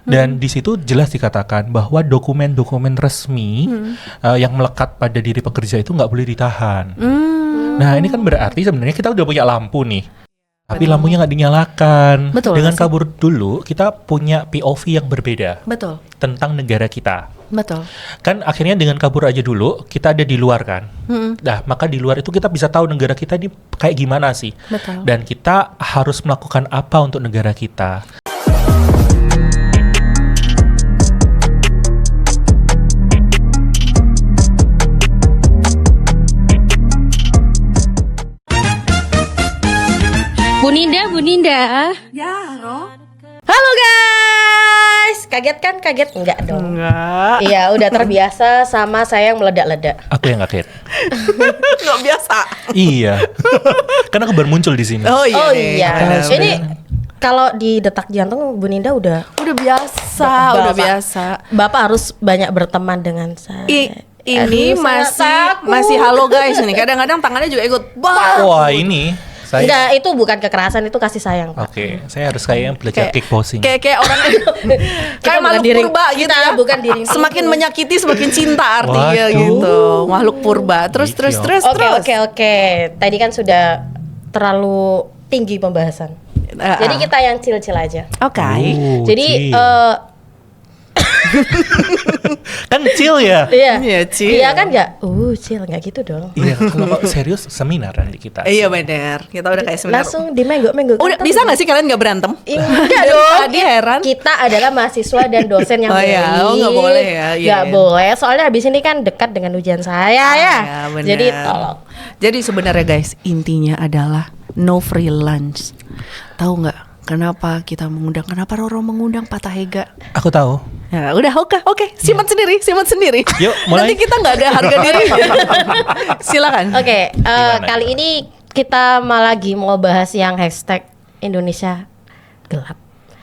Dan di situ jelas dikatakan bahwa dokumen-dokumen resmi yang melekat pada diri pekerja itu nggak boleh ditahan. Nah ini kan berarti sebenarnya kita udah punya lampu nih, tapi lampunya nggak dinyalakan. Betul, Dengan sih. kabur dulu kita punya POV yang berbeda Betul. tentang negara kita. Betul. Kan akhirnya dengan kabur aja dulu kita ada di luar kan. Nah maka di luar itu kita bisa tahu negara kita ini kayak gimana sih. Betul. Dan kita harus melakukan apa untuk negara kita. Bu Ninda. Ya, Roh. Halo guys, kaget kan? Kaget enggak dong? Enggak. Iya, udah terbiasa sama saya yang meledak-ledak. Aku yang kaget. Enggak biasa. Iya. Karena aku baru muncul di sini. Oh iya. Oh nih. iya, Benar, ini benar. kalau di detak jantung Bu Ninda udah udah biasa, udah biasa. Bapak harus banyak berteman dengan saya. Ini Aduh, sangat takut. masih halo guys nih. Kadang-kadang tangannya juga ikut. Bah. Wah ini saya. Enggak, itu bukan kekerasan, itu kasih sayang, Pak. Oke, saya harus kayak yang belajar kickboxing. Kayak orang Kita kayak bukan makhluk diri- purba gitu kita ya. bukan diri Semakin sendiri. menyakiti semakin cinta artinya Waduh. gitu. Makhluk purba. Terus Gitu. Oke. Tadi kan sudah terlalu tinggi pembahasan. Jadi kita yang chill-chill aja. Oke. Oh, Jadi chill. Kan chill ya. iya. Iya, chill. Iya kan enggak? Chill enggak gitu dong. Iya, kalau serius seminar nanti kita. Iya benar. Kita udah kayak seminar. Langsung dimenggok-menggok. Udah bisa nggak sih kalian nggak berantem? Enggak Dari dong. tadi heran. Kita adalah mahasiswa dan dosen yang Oh iya, baik. nggak boleh ya. Iya, Nggak iya. boleh. Soalnya habis ini kan dekat dengan ujian saya ya. Ya, benar. Jadi tolong. Jadi sebenarnya guys, intinya adalah no free lunch. Tahu nggak kenapa kita mengundang? Kenapa Roro mengundang Pak Tahega? Aku tahu. Ya udah, oke. Simak sendiri. Yuk, mulai. Nanti kita nggak ada harga diri. Silakan. Oke, Gimana kali itu? ini kita malah lagi mau bahas yang hashtag Indonesia gelap.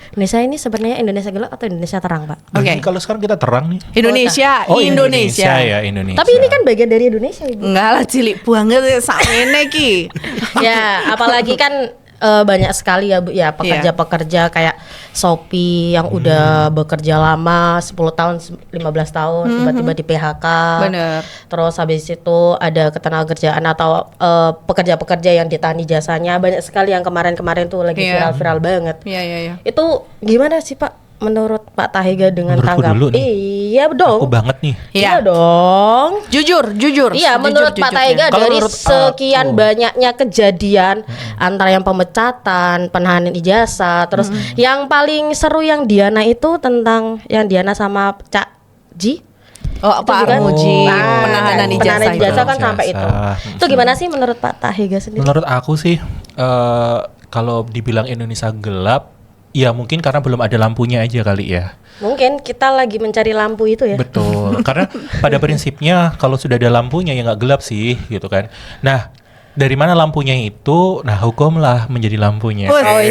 Indonesia ini sebenarnya Indonesia gelap atau Indonesia terang, Pak? Oke. Jadi kalau sekarang kita terang nih. Indonesia, Oh, Indonesia. ya, Indonesia. Tapi ini kan bagian dari Indonesia, Ibu. Enggak lah, cilik banget sakmene ki. Ya, apalagi kan banyak sekali ya Bu, ya pekerja-pekerja kayak Shopee yang udah bekerja lama 10 tahun, 15 tahun tiba-tiba di PHK. Bener. Terus habis itu ada ketenagakerjaan atau pekerja-pekerja yang ditani jasanya. Banyak sekali yang kemarin-kemarin tuh lagi Iya. viral-viral banget. Iya. Itu gimana sih Pak menurut Pak Tahega dengan Menurutku tanggap? dulu nih. Iya dong. Aku banget nih. Iya dong. Jujur. Iya, menurut Pak Tahega Kalau dari menurut sekian aku. banyaknya kejadian antara yang pemecatan, penahanan ijazah, terus yang paling seru yang Diana itu tentang yang Diana sama Cak Ji. Oh, Pak Itu juga- Armuji, Nah, penahanan ijazah. ijazah kan itu. sampai itu. Ijazah. Itu gimana sih menurut Pak Tahega sendiri? Menurut aku sih, kalau dibilang Indonesia gelap, ya mungkin karena belum ada lampunya aja kali ya. Mungkin kita lagi mencari lampu itu ya. Betul, karena pada prinsipnya kalau sudah ada lampunya ya nggak gelap sih, gitu kan. Nah, dari mana lampunya itu? Nah, hukumlah menjadi lampunya. Wih,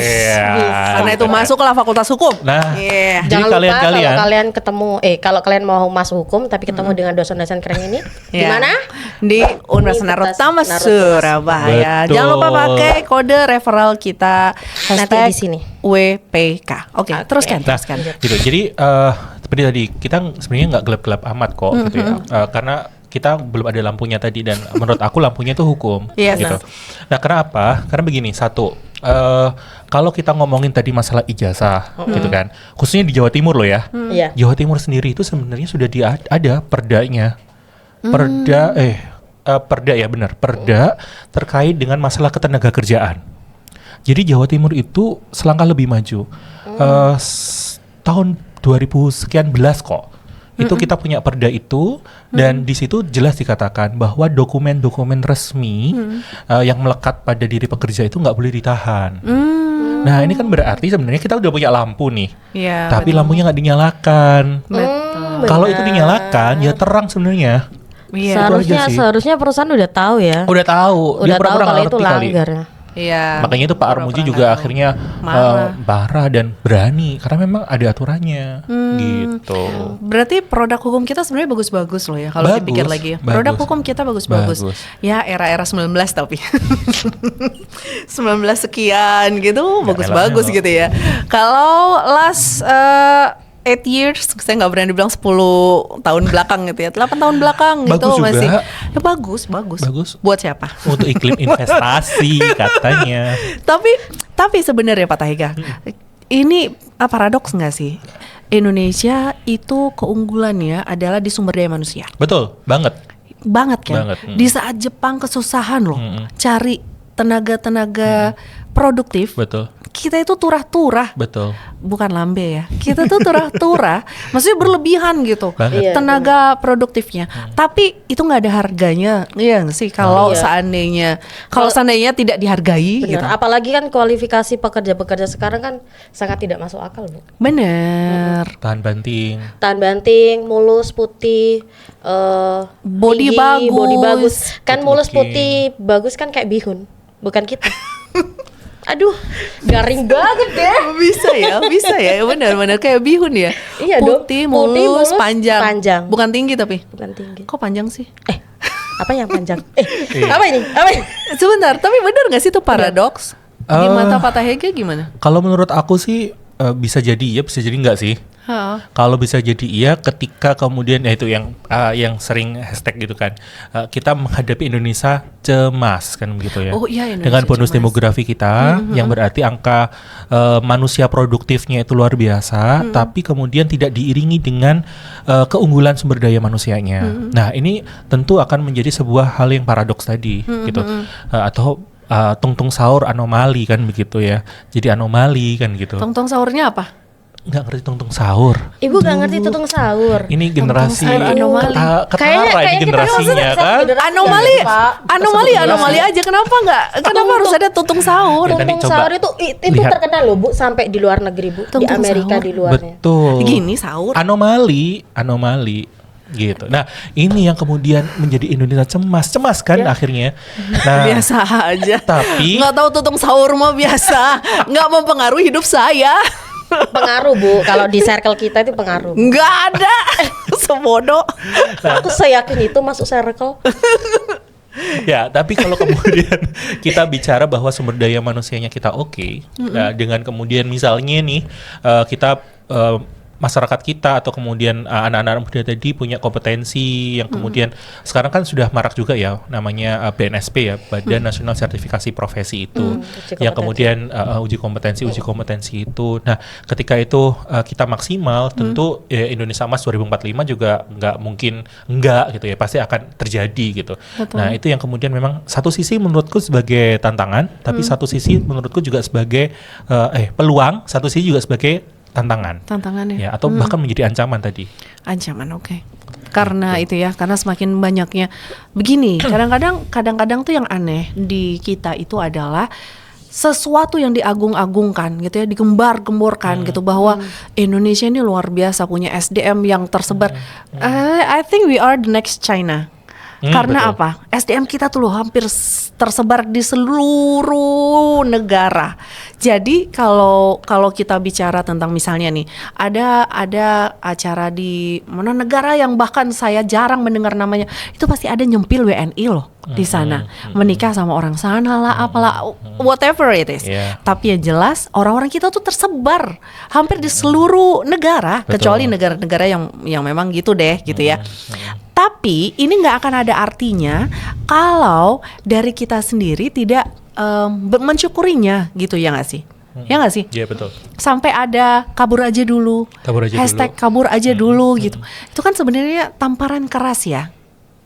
karena itu masuklah fakultas hukum. Nah, Iya. jadi Jangan lupa kalian-kalian kalau kalian ketemu kalau kalian mau masuk hukum tapi ketemu dengan dosen-dosen keren ini di Ya. mana? Di Universitas Narutama Narutama Surabaya. Betul. Jangan lupa pakai kode referral kita Nanti di sini. WPK. Oke, teruskan. Nah, gitu. Jadi seperti tadi kita sebenarnya nggak gelap-gelap amat kok, gitu ya. Karena kita belum ada lampunya tadi dan menurut aku lampunya itu hukum, Yes. gitu. Nah, kenapa? Karena begini, satu, kalau kita ngomongin tadi masalah ijazah, gitu kan, khususnya di Jawa Timur loh ya. Iya. Jawa Timur sendiri itu sebenarnya sudah ada perdanya, perda ya benar, perda terkait dengan masalah ketenagakerjaan. Jadi Jawa Timur itu selangkah lebih maju. Tahun 2000 sekian belas kok. Itu kita punya perda itu dan di situ jelas dikatakan bahwa dokumen-dokumen resmi yang melekat pada diri pekerja itu nggak boleh ditahan. Nah ini kan berarti sebenarnya kita udah punya lampu nih, Iya. tapi lampunya nggak dinyalakan. Betul. Kalau itu dinyalakan ya terang sebenarnya. Iya. Seharusnya perusahaan udah tahu ya. Udah tahu, dia Udah tahu pura-pura kalau nggak itu ngerti kali. langgar ya. Iya. Makanya itu Pak Armuji juga akhirnya marah dan berani karena memang ada aturannya gitu. Berarti produk hukum kita sebenarnya bagus-bagus loh ya kalau Bagus, dipikir lagi ya. bagus. Produk hukum kita bagus-bagus. Bagus. Ya era-era 19 tapi 19 sekian gitu Ya, bagus-bagus elah. gitu ya. Kalau last 8 years, saya nggak berani bilang 10 tahun belakang gitu ya, 8 tahun belakang gitu Bagus juga. masih ya bagus. Bagus. Buat siapa? Untuk iklim investasi katanya. Tapi sebenarnya Pak Tahega, ini paradoks nggak sih? Indonesia itu keunggulannya adalah di sumber daya manusia. Betul, banget Kan? Banget. Di saat Jepang kesusahan loh cari tenaga produktif. Betul. Kita itu turah-turah, Betul. bukan lambe ya. Kita tuh turah-turah, maksudnya berlebihan gitu Banget. Iya, tenaga produktifnya. Tapi itu nggak ada harganya, iya nggak sih? Kalau Iya. seandainya tidak dihargai, Benar. gitu. Apalagi kan kualifikasi pekerja-pekerja sekarang kan sangat tidak masuk akal, Bu. Bener. Tahan banting. Tahan banting, mulus putih, Body tinggi, body bagus. bagus. Kan Good mulus looking. putih bagus kan kayak bihun, bukan kita. Aduh, garing banget deh. Bisa ya, benar-benar kayak bihun ya. Iya dong. Putih, Putih, mulus, mulus, panjang. panjang. Bukan tinggi tapi. Bukan tinggi. Kok panjang sih? Apa yang panjang? Iya. Apa ini? Apa ini? Sebentar, tapi benar nggak sih itu paradoks? Di Eh, mata Pak Tahega gimana? Kalau menurut aku sih bisa jadi iya, bisa jadi enggak sih. Kalau bisa jadi iya, ketika kemudian ya itu yang sering hashtag gitu kan, kita menghadapi Indonesia cemas kan begitu ya. Oh iya, Indonesia dengan bonus cemas. demografi kita, yang berarti angka manusia produktifnya itu luar biasa, tapi kemudian tidak diiringi dengan keunggulan sumber daya manusianya. Nah ini tentu akan menjadi sebuah hal yang paradoks tadi gitu, atau tungtung sahur anomali kan begitu ya. Jadi anomali kan gitu. Tong-tong sahurnya apa? Nggak ngerti tungtung sahur. Ibu nggak ngerti tutung sahur. Ini generasi sahur anomali. ketara ini kita generasinya kan. Anomali aja. Kenapa harus ada tuntung sahur? Ya, tadi Tuntung coba sahur itu lihat. terkenal loh, Bu, sampai di luar negeri, Bu. Di Tuntung Amerika sahur. di luarnya. Betul. Gini sahur. Anomali gitu. Nah, ini yang kemudian menjadi Indonesia cemas kan akhirnya. Nah, Biasa aja. tapi Nggak tahu tuntung sahur mah biasa. Nggak mempengaruhi hidup saya. Pengaruh, Bu. Kalau di circle kita itu pengaruh. Nggak ada. Sebodoh. Aku yakin itu masuk circle. ya, tapi kalau kemudian kita bicara bahwa sumber daya manusianya kita oke, nah, dengan kemudian misalnya nih kita masyarakat kita atau kemudian anak-anak muda tadi punya kompetensi yang kemudian sekarang kan sudah marak juga ya namanya BNSP ya, Badan Nasional Sertifikasi Profesi itu uji yang kompetensi. kemudian uji kompetensi itu. Nah, ketika itu kita maksimal tentu Indonesia Emas 2045 juga nggak mungkin enggak gitu ya, pasti akan terjadi gitu. Betul. Nah, itu yang kemudian memang satu sisi menurutku sebagai tantangan, tapi satu sisi menurutku juga sebagai peluang, satu sisi juga sebagai Tantangannya. ya, atau bahkan menjadi ancaman tadi. Ancaman, oke. Karena itu ya, karena semakin banyaknya begini, kadang-kadang tuh yang aneh di kita itu adalah sesuatu yang diagung-agungkan gitu ya, digembar-gemborkan gitu bahwa Indonesia ini luar biasa punya SDM yang tersebar. I think we are the next China. Karena betul. apa? SDM kita tuh loh hampir tersebar di seluruh negara. Jadi kalau kita bicara tentang misalnya nih, ada acara di mana negara yang bahkan saya jarang mendengar namanya, itu pasti ada nyempil WNI loh di sana, menikah sama orang sana lah, apalah, whatever it is. Yeah. Tapi yang jelas orang-orang kita tuh tersebar hampir di seluruh negara, Betul. kecuali negara-negara yang memang gitu deh, gitu ya. Tapi ini nggak akan ada artinya kalau dari kita sendiri tidak mensyukurinya, gitu ya nggak sih? Ya nggak sih? Iya, betul. Sampai ada kabur aja dulu, Kabur aja hashtag dulu. kabur aja dulu gitu. Itu kan sebenarnya tamparan keras ya,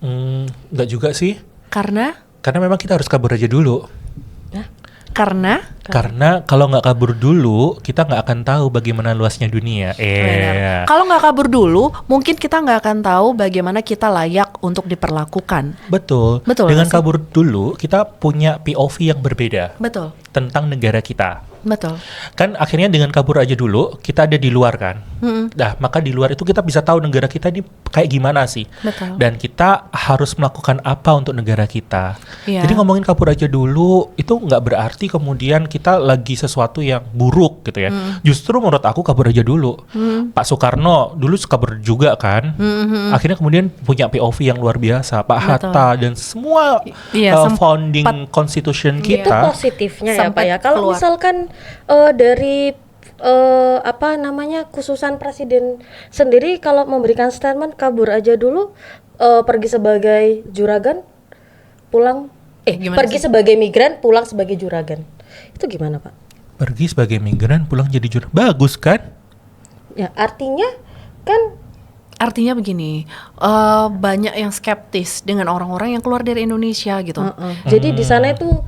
Nggak juga sih, karena memang kita harus kabur aja dulu. Karena kalau nggak kabur dulu, kita nggak akan tahu bagaimana luasnya dunia. benar. Kalau nggak kabur dulu, mungkin kita nggak akan tahu bagaimana kita layak untuk diperlakukan. Betul. Betul Dengan nggak sih? kabur dulu, kita punya POV yang berbeda Betul, tentang negara kita. betul. Kan akhirnya dengan kabur aja dulu, kita ada di luar kan. Nah, maka di luar itu kita bisa tahu negara kita ini kayak gimana sih. Betul. Dan kita harus melakukan apa untuk negara kita. Iya. Jadi ngomongin kabur aja dulu, itu nggak berarti kemudian kita lagi sesuatu yang buruk gitu ya. Justru menurut aku kabur aja dulu. Pak Soekarno dulu kabur juga kan. Akhirnya kemudian punya POV yang luar biasa. Pak Betul. Hatta dan semua Iya, founding constitution Itu kita. positifnya ya, Pak Sampai ya. Kalau keluar. misalkan dari apa namanya, khususan presiden sendiri kalau memberikan statement kabur aja dulu, pergi sebagai juragan, pulang Gimana pergi sih? sebagai migran, pulang sebagai juragan. Itu gimana, Pak? Pergi sebagai migran, pulang jadi juragan. Bagus kan? Ya, artinya kan Artinya begini, banyak yang skeptis dengan orang-orang yang keluar dari Indonesia gitu. jadi di sana itu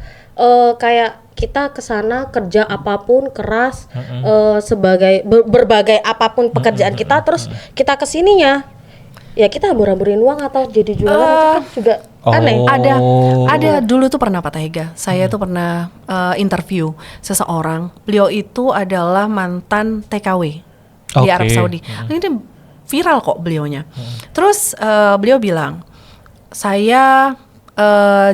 kayak kita ke sana kerja apapun keras, sebagai berbagai apapun pekerjaan kita, terus kita kesininya ya kita hambur-hamburin uang atau jadi jualan, itu kan juga aneh. Oh. Ada dulu tuh pernah Pak Tahega, saya tuh pernah interview seseorang. Beliau itu adalah mantan TKW di Arab Saudi. Ini viral kok beliaunya. Terus beliau bilang, saya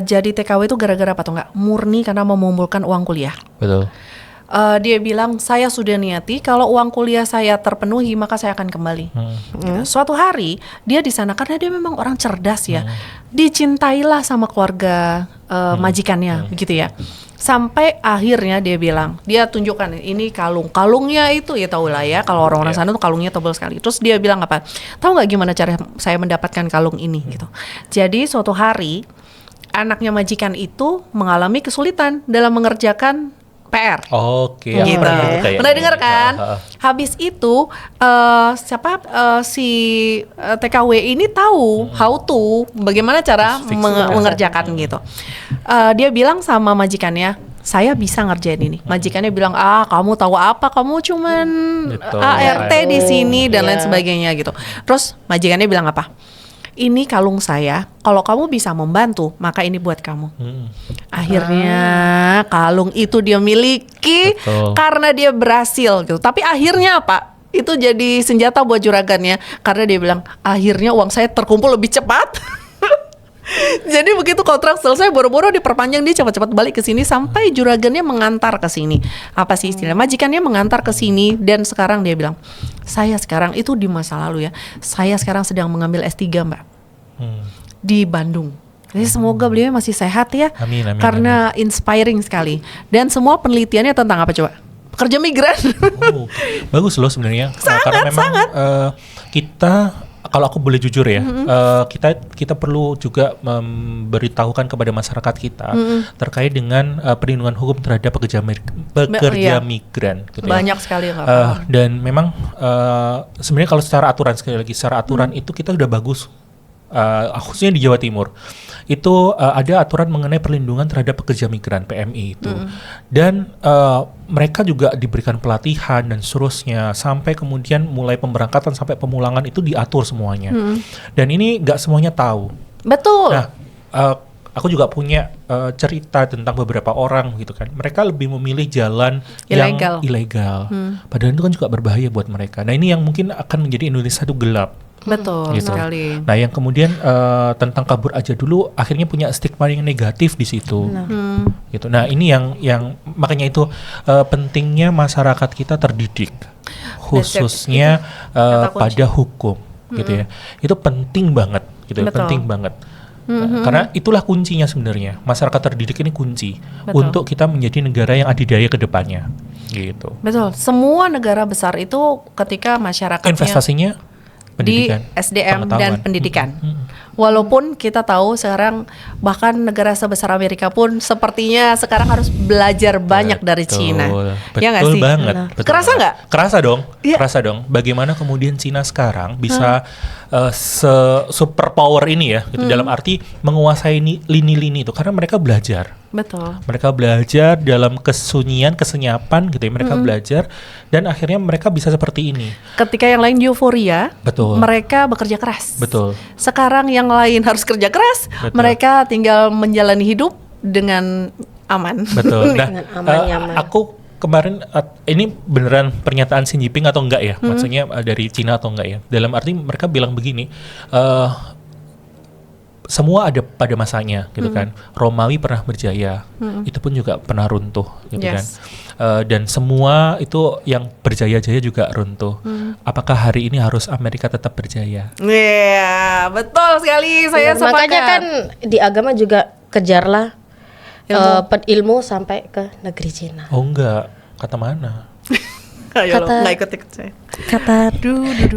jadi TKW itu gara-gara apa tuh nggak? Murni karena mau mengumpulkan uang kuliah. Betul. Dia bilang, saya sudah niati kalau uang kuliah saya terpenuhi maka saya akan kembali. Gitu. Suatu hari dia di sana karena dia memang orang cerdas ya, dicintailah sama keluarga majikannya, begitu ya. Sampai akhirnya dia bilang, dia tunjukkan ini kalungnya itu ya, tahu lah ya kalau orang-orang sana tuh kalungnya tebal sekali. Terus dia bilang apa? Tahu nggak gimana cara saya mendapatkan kalung ini gitu? Jadi suatu hari anaknya majikan itu mengalami kesulitan dalam mengerjakan PR. Oke, Gitu. Pernah dengar kan? Habis itu si TKW ini tahu how to, bagaimana cara mengerjakan gitu. Dia bilang sama majikannya, saya bisa ngerjain ini. Majikannya bilang, kamu tahu apa? Kamu cuman Betul. ART di sini dan lain Iya. sebagainya gitu. Terus majikannya bilang apa? Ini kalung saya, kalau kamu bisa membantu, maka ini buat kamu. Akhirnya kalung itu dia miliki. Betul. Karena dia berhasil gitu. Tapi akhirnya apa? Itu jadi senjata buat juragannya. Karena dia bilang, akhirnya uang saya terkumpul lebih cepat. Jadi begitu kontrak selesai, boro-boro diperpanjang, dia cepat-cepat balik ke sini sampai juragannya mengantar ke sini. Apa sih istilah? Majikannya mengantar ke sini dan sekarang dia bilang, saya sekarang itu di masa lalu ya. Saya sekarang sedang mengambil S3, Mbak. Di Bandung. Jadi semoga beliau masih sehat ya. Amin, amin, Karena inspiring sekali. Dan semua penelitiannya tentang apa coba? Pekerja migran. Oh, bagus loh sebenarnya. Karena memang kita, kalau aku boleh jujur ya, kita perlu juga memberitahukan kepada masyarakat kita terkait dengan perlindungan hukum terhadap pekerja migran. Gitu ya. Banyak sekali yang nggak paham. Dan memang sebenarnya kalau secara aturan, sekali lagi secara aturan itu kita udah bagus. Khususnya di Jawa Timur itu ada aturan mengenai perlindungan terhadap pekerja migran PMI itu, dan mereka juga diberikan pelatihan dan seterusnya sampai kemudian mulai pemberangkatan sampai pemulangan itu diatur semuanya, dan ini nggak semuanya tahu. Betul. Nah, aku juga punya cerita tentang beberapa orang gitu kan, mereka lebih memilih jalan Ilegal. yang ilegal, padahal itu kan juga berbahaya buat mereka. Nah ini yang mungkin akan menjadi Indonesia itu gelap. Betul Gitu. sekali. Nah, yang kemudian tentang kabur aja dulu akhirnya punya stigma yang negatif di situ. Gitu. Nah, ini yang makanya itu pentingnya masyarakat kita terdidik, khususnya kata kunci. pada hukum, gitu ya. Itu penting banget, gitu. Betul. Penting banget. Karena itulah kuncinya sebenarnya. Masyarakat terdidik ini kunci untuk kita menjadi negara yang adidaya ke depannya. Gitu. Betul. Semua negara besar itu ketika masyarakatnya Investasinya di pendidikan, SDM dan pengetahuan. pendidikan. Walaupun kita tahu sekarang bahkan negara sebesar Amerika pun sepertinya sekarang harus belajar banyak dari Cina. Betul Ya nggak sih? banget. Betul Kerasa banget. nggak? Kerasa dong. Iya. Kerasa dong. Bagaimana kemudian Cina sekarang bisa super power ini ya, gitu, dalam arti menguasai lini-lini itu karena mereka belajar. Betul. Mereka belajar dalam kesunyian, kesenyapan gitu ya. Mereka belajar dan akhirnya mereka bisa seperti ini. Ketika yang lain euforia, Betul. mereka bekerja keras. Betul. Sekarang yang lain harus kerja keras, Betul. mereka tinggal menjalani hidup dengan aman. Betul. Nah, Dengan aman, nyaman. aku kemarin ini beneran pernyataan Xi Jinping atau enggak ya? Maksudnya dari Cina atau enggak ya? Dalam arti mereka bilang begini, semua ada pada masanya, gitu kan. Romawi pernah berjaya, itu pun juga pernah runtuh, gitu kan. Yes. Dan semua itu yang berjaya-jaya juga runtuh. Apakah hari ini harus Amerika tetap berjaya? Iya, betul sekali. Saya Benar, makanya sepakat. kan di agama juga kejarlah ilmu sampai ke negeri Cina. Oh enggak, kata mana? Ayo lo, Kata- nggak ikut saya.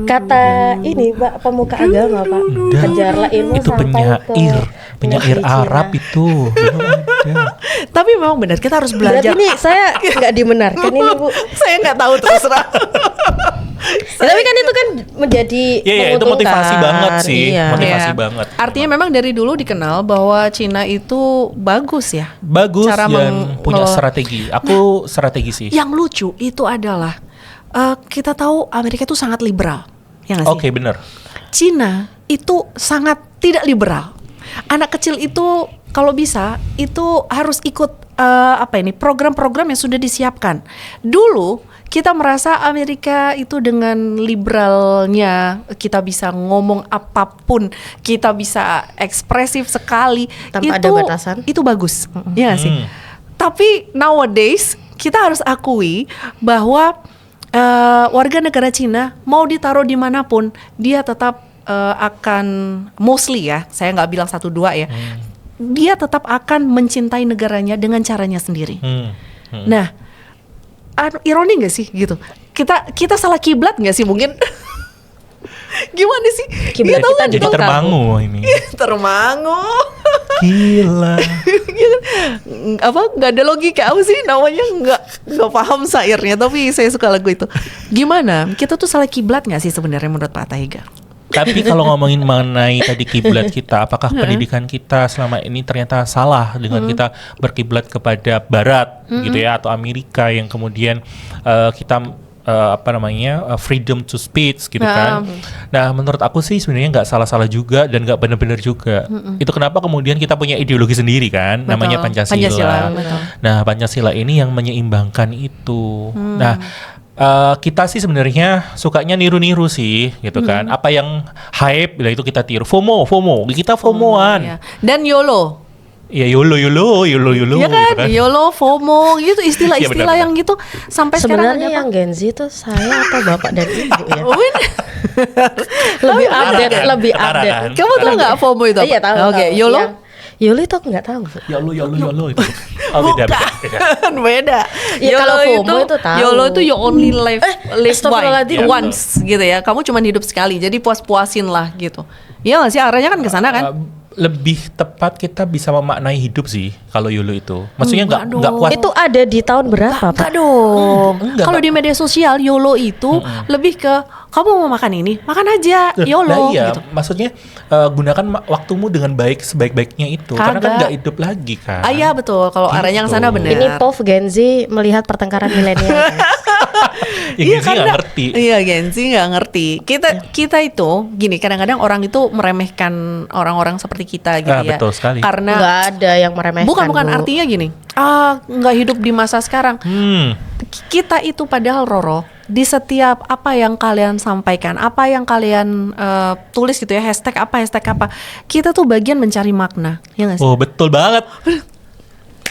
Kata ini Mbak pemuka agama Pak, kejarlah ilmu Itu sampai ke penyair negeri Arab Cina. itu. Belum ada. Tapi memang benar kita harus Berarti belajar. ini saya nggak dibenarkan ini Bu. Saya nggak tahu terserah. Ya, tapi kan itu kan menjadi Iya, itu menguntungkan. motivasi banget sih. Iya. Motivasi Iya. banget. Artinya memang dari dulu dikenal bahwa Cina itu bagus ya. Bagus Cara dan punya mengelola- strategi. Aku strategi sih. Yang lucu itu adalah kita tahu Amerika itu sangat liberal, ya nggak sih? Oke, bener. Cina itu sangat tidak liberal. Anak kecil itu kalau bisa itu harus ikut program-program yang sudah disiapkan. Dulu kita merasa Amerika itu dengan liberalnya kita bisa ngomong apapun, kita bisa ekspresif sekali. Tanpa ada batasan. Itu bagus, ya nggak sih? Tapi nowadays kita harus akui bahwa warga negara Cina mau ditaruh dimanapun dia tetap akan mostly ya, saya nggak bilang 1-2 ya, dia tetap akan mencintai negaranya dengan caranya sendiri. Nah, ironi nggak sih gitu? Kita salah kiblat nggak sih mungkin? Gimana sih? Kiblat Tahu kita nggak? Jadi Dibongkar, termangu ini. Termangu. Gila. Apa nggak ada logika apa sih namanya, nggak paham syairnya, tapi saya suka lagu itu. Gimana kita tuh salah kiblat nggak sih sebenarnya menurut Pak Tahiga? Tapi kalau ngomongin mengenai tadi kiblat kita, apakah pendidikan kita selama ini ternyata salah dengan kita berkiblat kepada Barat gitu ya, atau Amerika yang kemudian kita freedom to speech gitu kan. Nah, menurut aku sih sebenarnya nggak salah-salah juga dan nggak benar-benar juga. Itu kenapa kemudian kita punya ideologi sendiri kan, namanya Pancasila. Betul. Nah, Pancasila ini yang menyeimbangkan itu. Nah, kita sih sebenarnya sukanya niru-niru sih gitu kan. Apa yang hype itu kita tiru. FOMO. Kita FOMO-an. Iya. Dan YOLO. Ya YOLO Ya kan, gitu kan. YOLO, FOMO gitu, Iya, istilah-istilah benar-benar. yang gitu sampai Sebenarnya sekarang yang Gen Z itu saya atau bapak dan ibu ya. Oh, ini. Lebih Setara update, kan? lebih Setara update. kan? Kamu tahu nggak FOMO itu apa? Iya tahu. Oke, tahu. YOLO. Yang- YOLO itu aku nggak tahu. Bu. YOLO itu. Oh, beda. Bukan, beda. Ya, kalau FOMO itu tahu. YOLO itu you only live astagfirullahaladzim. once gitu ya. Kamu cuma hidup sekali, jadi puas-puasin lah gitu. Iya nggak sih, arahnya kan ke sana kan? Lebih tepat kita bisa memaknai hidup sih kalau YOLO itu. Maksudnya Enggak nggak dong. puas. Itu ada di tahun berapa Enggak Pak? dong. Enggak, Kalau Pak. di media sosial YOLO itu lebih ke kamu mau makan ini, makan aja YOLO Nah, iya, gitu. maksudnya gunakan waktumu dengan baik sebaik-baiknya itu. Karena kan Kagak. nggak hidup lagi kan. Ah iya betul, kalau arahnya yang sana Gitu. benar. Ini POV Gen Z melihat pertengkaran milenial. guys. Ya, Gen Z nggak ngerti. Iya, Gen Z nggak ngerti. Kita itu gini, kadang-kadang orang itu meremehkan orang-orang seperti kita gitu ya. Betul sekali. Karena Nggak ada yang meremehkan. bukan Bu. artinya gini. Nggak hidup di masa sekarang. Kita itu padahal Roro di setiap apa yang kalian sampaikan, apa yang kalian tulis gitu ya, hashtag apa, kita tuh bagian mencari makna, ya nggak sih? Oh, betul banget.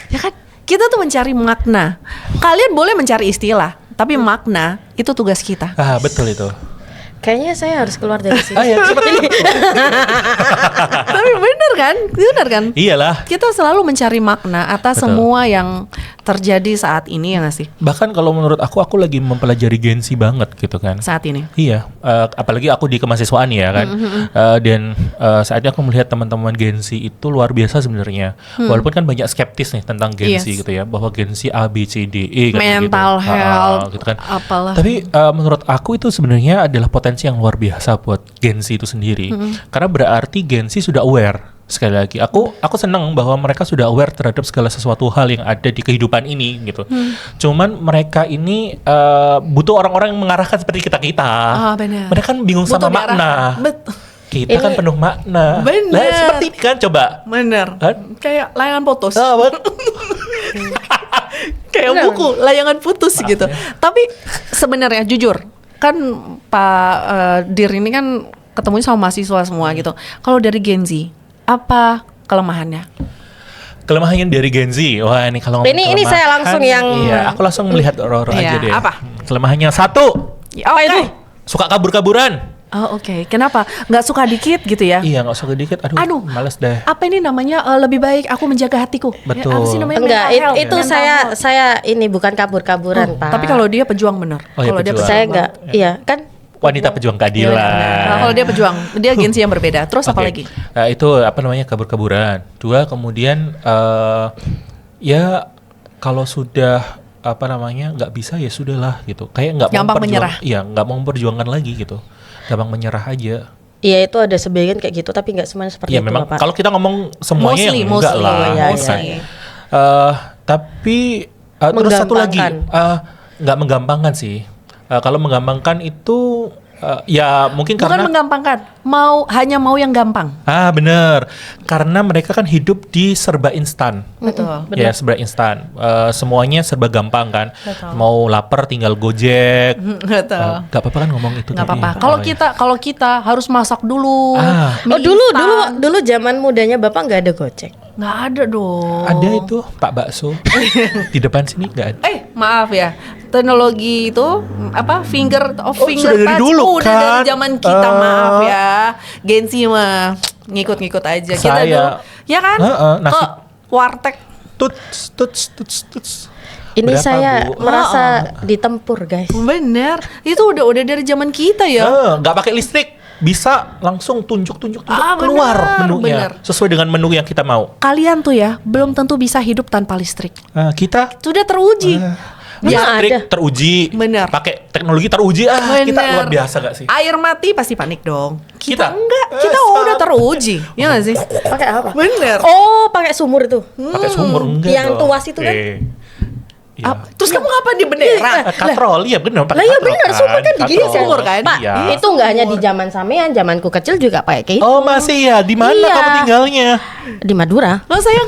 Ya kan? Kita tuh mencari makna. Kalian boleh mencari istilah, tapi makna itu tugas kita. Betul itu. Kayaknya saya harus keluar dari sini. Ya, seperti itu. Tapi bener kan? Iyalah. Kita selalu mencari makna atas Betul. semua yang terjadi saat ini, ya nggak sih? Bahkan kalau menurut aku lagi mempelajari Gen Z banget gitu kan. Saat ini. Iya, apalagi aku di kemahasiswaan ya kan. Dan saatnya aku melihat teman-teman Gen Z itu luar biasa sebenarnya. Walaupun kan banyak skeptis nih tentang Gen Z Yes. gitu ya, bahwa Gen Z A B C D E kan Mental gitu. health, Gitu kan. apalah. Tapi menurut aku itu sebenarnya adalah potensi yang luar biasa buat Gen Z itu sendiri. Karena berarti Gen Z sudah aware. Sekali lagi, aku senang bahwa mereka sudah aware terhadap segala sesuatu hal yang ada di kehidupan ini gitu. Cuman mereka ini butuh orang-orang yang mengarahkan seperti kita. Benar. Mereka kan bingung sama Butuh makna. Kita kan Ini- penuh makna. Benar. Lah, seperti ini kan coba. Bener. Kan? Kayak layangan putus. Kayak Bener. buku layangan putus gitu. Tapi sebenarnya jujur kan Pak Dir ini kan ketemunya sama mahasiswa semua gitu. Kalau dari Gen Z, apa kelemahannya? Kelemahannya dari Gen Z. Wah, ini kalau ngomong Ini saya kelemahan, langsung yang- Iya, aku langsung melihat Roro Iya, aja deh. apa? Kelemahannya 1, Apa itu? suka kabur-kaburan. Oh oke. Kenapa? Nggak suka dikit gitu ya? Iya, nggak suka dikit. Aduh, males deh. Apa ini namanya? Lebih baik aku menjaga hatiku. Betul. Apa sih namanya? Enggak, Mental health. itu Mental health. saya ini bukan kabur-kaburan, Pak. Tapi kalau dia pejuang bener. Oh, iya, Kalau dia pejuang. saya enggak, iya kan Wanita pejuang keadilan. Nah, kalau dia pejuang, dia Genzi yang berbeda. Terus apa Oke. lagi? Itu apa namanya, kabur-kaburan. 2, kemudian ya kalau sudah apa namanya nggak bisa ya sudahlah gitu. Kayak nggak mau Gampang menyerah. Iya, nggak mau memperjuangkan lagi gitu. Gampang menyerah aja. iya itu ada sebagian kayak gitu tapi enggak semuanya seperti Iya itu, memang Pak. kalau kita ngomong semuanya Mostly, ya enggak mostly, lah. iya, Bukan. iya. Tapi terus satu lagi Menggampangkan. nggak menggampangkan sih. Kalau menggampangkan itu ya mungkin Bukan karena menggampangkan, hanya mau yang gampang. bener, karena mereka kan hidup di serba instan. Betul. Ya serba instan, semuanya serba gampang kan. Betul. Mau lapar tinggal gojek. Betul. Gak apa-apa kan ngomong itu. Nggak tadi apa-apa. ya. Kalau kita harus masak dulu. Ah. Oh dulu zaman mudanya Bapak nggak ada Gojek. Nggak ada dong. Ada itu Pak Bakso di depan sini nggak ada. Maaf ya. Teknologi itu finger sudah dari touch dulu, udah kan? dari zaman kita, maaf ya. Gensi mah ngikut-ngikut aja. Kita Saya- dulu, ya kan? nasi- Ke warteg. Tuts. Ini Berapa, saya Bu? merasa ditempur, guys. Bener. Itu udah dari zaman kita ya. Nggak pakai listrik, bisa langsung tunjuk Ah, keluar benar, menunya benar. sesuai dengan menu yang kita mau. Kalian tuh ya belum tentu bisa hidup tanpa listrik. Kita Sudah teruji. Memang listrik ada. teruji, Benar. pakai teknologi teruji. Kita Bener. luar biasa gak sih? Air mati pasti panik dong. Kita? Enggak. Kita udah teruji. Ya nggak sih? Pakai apa? Bener. Oh, pakai sumur itu. Pakai sumur enggak Yang dong. tuas itu kan? Iya. Terus kamu ngapain di bendera? Katrol, iya benar. Lah iya benar, sumur kan digini Katrol. sumur kan? Pak, Iya. itu nggak hanya di zaman sampean, zamanku kecil juga pakai kayak itu. Oh masih ya, di mana Iya. kamu tinggalnya? Di Madura. Loh saya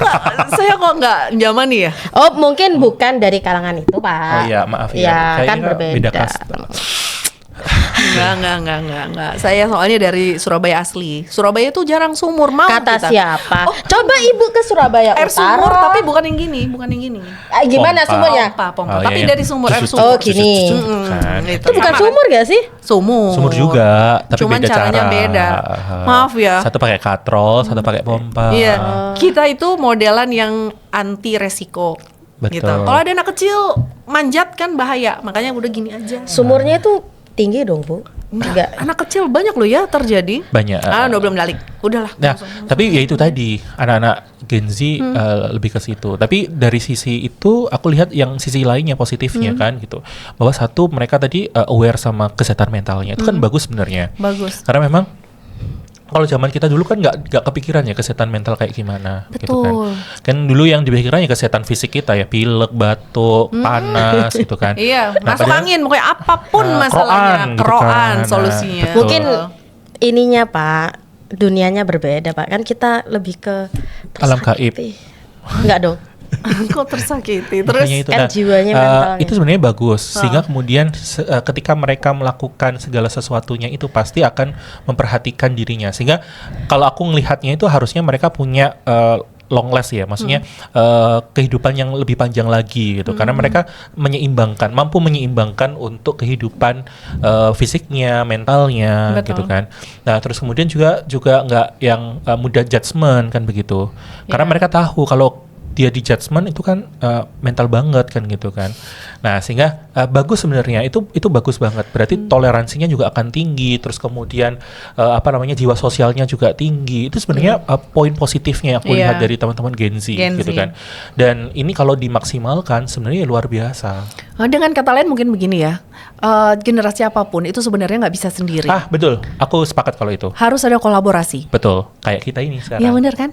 kok nggak nyaman nih ya? Oh, mungkin bukan dari kalangan itu, Pak. Oh iya, maaf ya. Iya, Kayaknya kan berbeda. beda kasta. Enggak. Saya soalnya dari Surabaya asli. Surabaya itu jarang sumur, mau Kata kita. siapa? Oh, Coba Ibu ke Surabaya air Utara. sumur tapi bukan yang gini. Gimana Pompa. sumurnya? Pompa. Oh, Tapi iya, dari sumur, air Sus- sumur. Oh, gini. Kan. Itu Itu bukan sama kan? sumur gak sih? Sumur Juga, tapi Cuman beda caranya cara. beda. Maaf ya. Satu pakai katrol, satu pakai pompa. Iya, kita itu modelan yang anti resiko. Betul. Gitu. Kalau ada anak kecil manjat kan bahaya, makanya udah gini aja. Sumurnya itu tinggi dong, Bu. Enggak. Anak kecil banyak loh ya terjadi. Banyak. Udah belum balik. Udahlah. Nah, tapi ya itu tadi anak-anak Gen Z lebih ke situ. Tapi dari sisi itu aku lihat yang sisi lainnya positifnya kan gitu. Bahwa satu mereka tadi aware sama kesehatan mentalnya. Itu kan bagus sebenarnya. Bagus. Karena memang kalau zaman kita dulu kan nggak kepikiran ya kesehatan mental kayak gimana gitu kan. Betul. Kan dulu yang dipikiran ya kesehatan fisik kita ya, pilek, batuk, panas gitu kan. Iya, Nah, masuk padahal- angin pokoknya apapun Nah, masalahnya, keroan gitu keroan kan. Nah, solusinya. betul. Mungkin ininya, Pak, dunianya berbeda, Pak. Kan kita lebih ke Alam gaib. tersakiti. Enggak dong. Kok tersakiti. Terus Makanya itu, kan jiwanya, mentalnya. itu sebenarnya bagus sehingga kemudian ketika mereka melakukan segala sesuatunya itu pasti akan memperhatikan dirinya, sehingga kalau aku melihatnya itu harusnya mereka punya long last ya, maksudnya kehidupan yang lebih panjang lagi gitu, karena mereka mampu menyeimbangkan untuk kehidupan fisiknya, mentalnya. Betul. Gitu kan. Nah terus kemudian juga nggak yang mudah judgement kan begitu, karena mereka tahu kalau dia di judgement itu kan mental banget kan gitu kan. Nah sehingga bagus sebenarnya, itu bagus banget. Berarti toleransinya juga akan tinggi. Terus kemudian jiwa sosialnya juga tinggi. Itu sebenarnya poin positifnya yang aku lihat dari teman-teman Gen Z gitu kan. Dan ini kalau dimaksimalkan sebenarnya luar biasa. dengan kata lain mungkin begini ya, generasi apapun itu sebenarnya nggak bisa sendiri. Betul. Aku sepakat kalau itu. Harus ada kolaborasi. Betul. Kayak kita ini sekarang. Ya benar kan?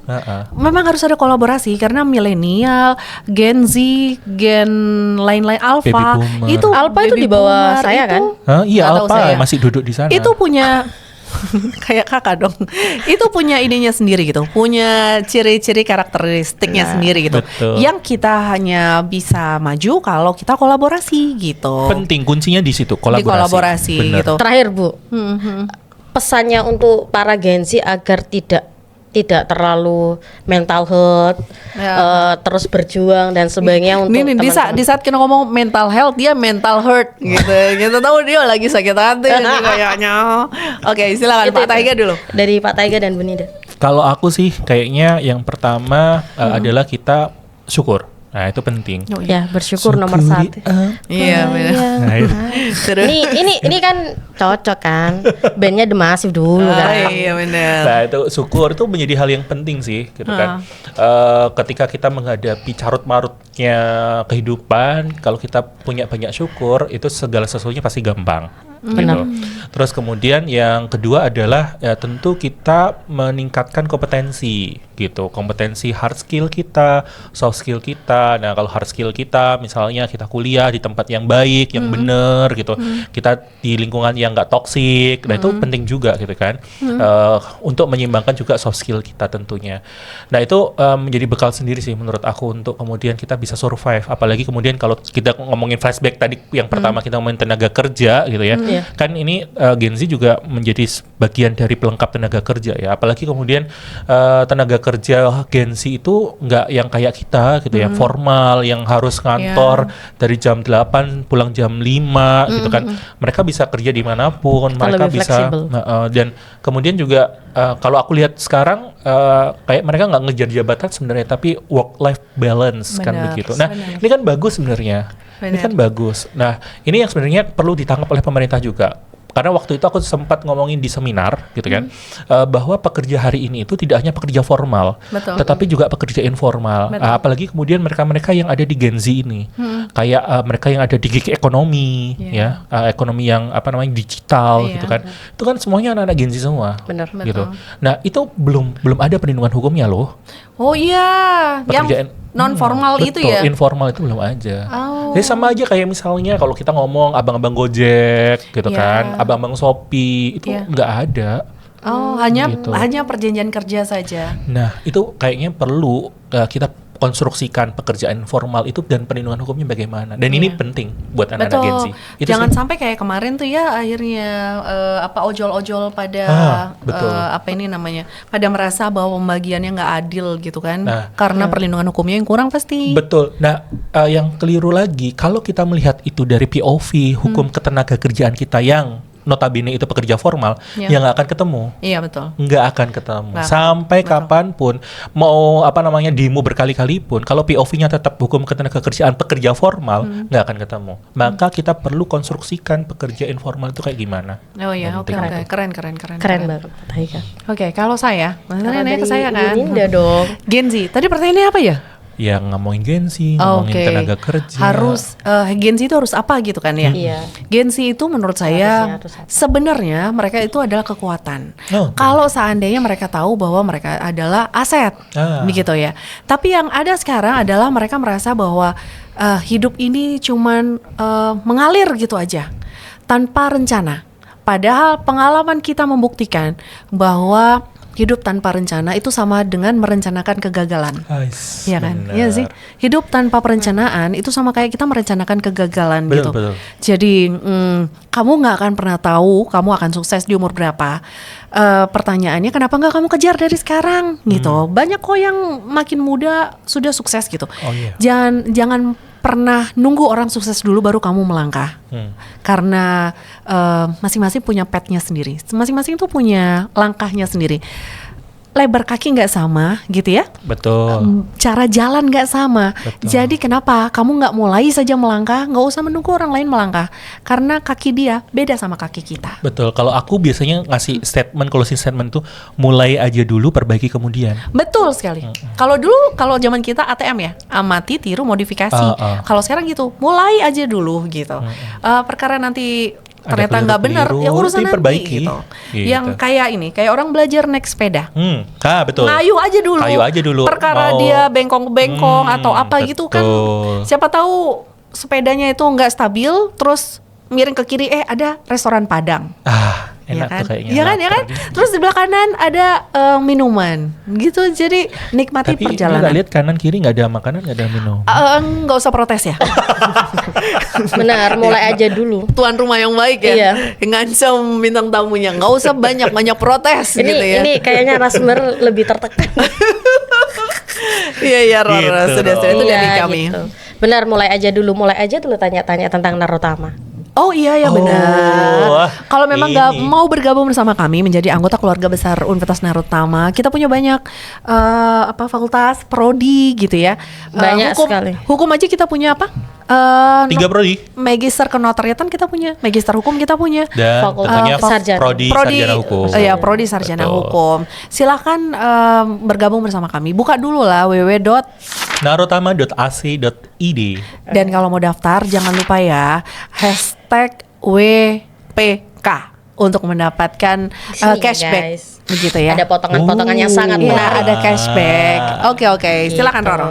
Memang harus ada kolaborasi karena milenial, Gen Z, Gen lain-lain, Alpha Baby boomer. itu Alpha itu baby di bawah boomer saya itu- kan? Iya, Nggak tahu Alpha saya. masih duduk di sana. Itu punya kayak kakak dong. Itu punya ininya sendiri gitu. Punya ciri-ciri karakteristiknya sendiri gitu. betul. Yang kita hanya bisa maju kalau kita kolaborasi gitu. penting, kuncinya di situ, Di kolaborasi Bener. gitu. Terakhir, Bu. Pesannya untuk para Gen Z agar tidak tidak terlalu mental health, terus berjuang dan sebagainya untuk Nih di saat kita ngomong mental health, dia mental hurt gitu. Kita tahu dia lagi sakit hati nih kayaknya. Oke, silakan Pak Taiga dulu. Dari Pak Taiga dan Bu Nida. Kalau aku sih kayaknya yang pertama adalah kita syukur. Nah, itu penting. Ya, bersyukur nomor satu. Iya, benar. Nah, itu. Ini kan cocok kan. Bandnya The Massive dulu kan. Iya, benar. Nah, itu syukur itu menjadi hal yang penting sih, gitu kan. Ketika kita menghadapi carut-marutnya kehidupan, kalau kita punya banyak syukur, itu segala sesuatunya pasti gampang. Benar. Gitu. Terus kemudian yang kedua adalah ya tentu kita meningkatkan kompetensi gitu, kompetensi hard skill kita, soft skill kita. Nah, kalau hard skill kita misalnya kita kuliah di tempat yang baik, yang benar gitu, kita di lingkungan yang nggak toksik, nah itu penting juga gitu kan, untuk menyeimbangkan juga soft skill kita tentunya. Nah itu menjadi bekal sendiri sih menurut aku untuk kemudian kita bisa survive. Apalagi kemudian kalau kita ngomongin flashback tadi yang pertama kita ngomongin tenaga kerja gitu ya. Kan ini Gen Z juga menjadi bagian dari pelengkap tenaga kerja ya. Apalagi kemudian tenaga kerja Gen Z itu nggak yang kayak kita gitu ya, formal yang harus ngantor dari jam 8 pulang jam 5 gitu kan. Mereka bisa kerja dimanapun, mereka bisa dan kemudian juga kalau aku lihat sekarang kayak mereka nggak ngejar jabatan sebenarnya, tapi work life balance kan begitu. Nah, ini kan bagus sebenarnya. Ini kan bagus. Nah, ini yang sebenarnya perlu ditangkap oleh pemerintah juga. Karena waktu itu aku sempat ngomongin di seminar gitu kan, bahwa pekerja hari ini itu tidak hanya pekerja formal, tetapi juga pekerja informal. Apalagi kemudian mereka-mereka yang ada di Gen Z ini, kayak mereka yang ada di gig ekonomi, ya, ekonomi yang apa namanya digital gitu kan. Itu kan semuanya anak-anak Gen Z semua. Benar. Gitu. Nah, itu belum ada perlindungan hukumnya loh. Oh iya, yang non formal itu ya. Informal itu belum aja. Jadi sama aja kayak misalnya kalau kita ngomong abang-abang Gojek gitu kan, abang-abang Shopee itu nggak ada. Hanya perjanjian kerja saja. Nah, itu kayaknya perlu kita konstruksikan pekerjaan formal itu dan perlindungan hukumnya bagaimana. Dan ini penting buat anak-anak Gen Z. Itu jangan sampai kayak kemarin tuh ya akhirnya ojol-ojol pada apa ini namanya, pada merasa bahwa pembagiannya nggak adil gitu kan, karena perlindungan hukumnya yang kurang pasti. Betul. Nah, yang keliru lagi kalau kita melihat itu dari POV hukum ketenaga kerjaan kita yang notabene itu pekerja formal, yang nggak akan ketemu. Iya betul. Nggak akan ketemu. Sampai kapanpun, mau apa namanya demo berkali-kali pun, kalau POV-nya tetap hukum ketenaga kerjaan pekerja formal, nggak akan ketemu. Maka kita perlu konstruksikan pekerja informal itu kayak gimana. Oh iya, oke. Keren Banget, Taika. Oke, kalau saya, nanya ke saya kan. Ninda dong. Gen Z. Tadi pertanyaannya apa ya? Yang ngomongin Gen Z, ngomongin tenaga kerja. Harus Gen Z itu harus apa gitu kan ya? Iya. Gen Z itu menurut saya sebenarnya mereka itu adalah kekuatan. Kalau seandainya mereka tahu bahwa mereka adalah aset, begitu ya. Tapi yang ada sekarang adalah mereka merasa bahwa hidup ini cuman mengalir gitu aja, tanpa rencana. Padahal pengalaman kita membuktikan bahwa hidup tanpa rencana itu sama dengan merencanakan kegagalan. Iya kan? Iya sih. Hidup tanpa perencanaan itu sama kayak kita merencanakan kegagalan gitu. Betul. Jadi kamu nggak akan pernah tahu kamu akan sukses di umur berapa. Pertanyaannya kenapa nggak kamu kejar dari sekarang gitu? Banyak kok yang makin muda sudah sukses gitu. Jangan pernah nunggu orang sukses dulu baru kamu melangkah. Karena masing-masing punya path-nya sendiri. Masing-masing tuh punya langkahnya sendiri. Lebar kaki nggak sama gitu ya. Betul. Cara jalan nggak sama. Betul. Jadi kenapa kamu nggak mulai saja melangkah, nggak usah menunggu orang lain melangkah, karena kaki dia beda sama kaki kita. Betul. Kalau aku biasanya ngasih closing statement tuh mulai aja dulu, perbaiki kemudian. Betul sekali. Kalau zaman kita ATM ya, amati, tiru, modifikasi. Kalau sekarang gitu, mulai aja dulu gitu. Perkara nanti ternyata nggak benar, ya urusan nanti gitu. Yang kayak ini, kayak orang belajar naik sepeda. Betul. Ngayu aja dulu. Perkara dia bengkong-bengkong atau apa betul. gitu kan. Siapa tahu sepedanya itu nggak stabil, terus miring ke kiri, ada restoran Padang. Enak kan? tuh kayaknya, Iya kan, ya kan? lapar nih. Terus di belah kanan ada minuman, gitu. Jadi nikmati Tapi ini nggak perjalanan. lihat kanan kiri nggak ada makanan, nggak ada minum. Nggak usah protes ya. Benar, mulai aja dulu. Tuan rumah yang baik ya, Iya. ngancam bintang tamunya. Nggak usah banyak protes Ini gitu ya. ini kayaknya narasumber lebih tertekan. Iya Ror, Gitu, sudah itu Iya, dari kami. gitu. Benar, mulai aja dulu tanya-tanya tentang Narutama. Oh iya ya benar. Oh, Kalau memang ini. mau bergabung bersama kami menjadi anggota keluarga besar Universitas Narutama, kita punya banyak fakultas, prodi gitu ya. Banyak hukum, sekali. Hukum aja kita punya apa? 3 prodi Magister kenotariatan kita punya, magister hukum kita punya. dan Fakultas tentunya sarjana. prodi sarjana hukum. Iya, prodi sarjana Betul. hukum. Silahkan bergabung bersama kami. Buka dulu lah narutama.ac.id. Dan kalau mau daftar jangan lupa ya #WPK untuk mendapatkan Di sini ya, cashback guys. begitu ya. Ada potongan-potongan yang sangat Iya, menarik. ada cashback. Oke, silakan Gitu. Roro.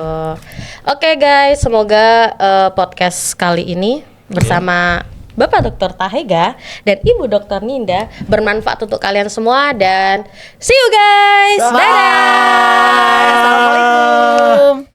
Oke guys, semoga podcast kali ini bersama Bapak Dr. Tahega dan Ibu Dr. Ninda bermanfaat untuk kalian semua dan see you guys. Bye. Dadah. Assalamualaikum.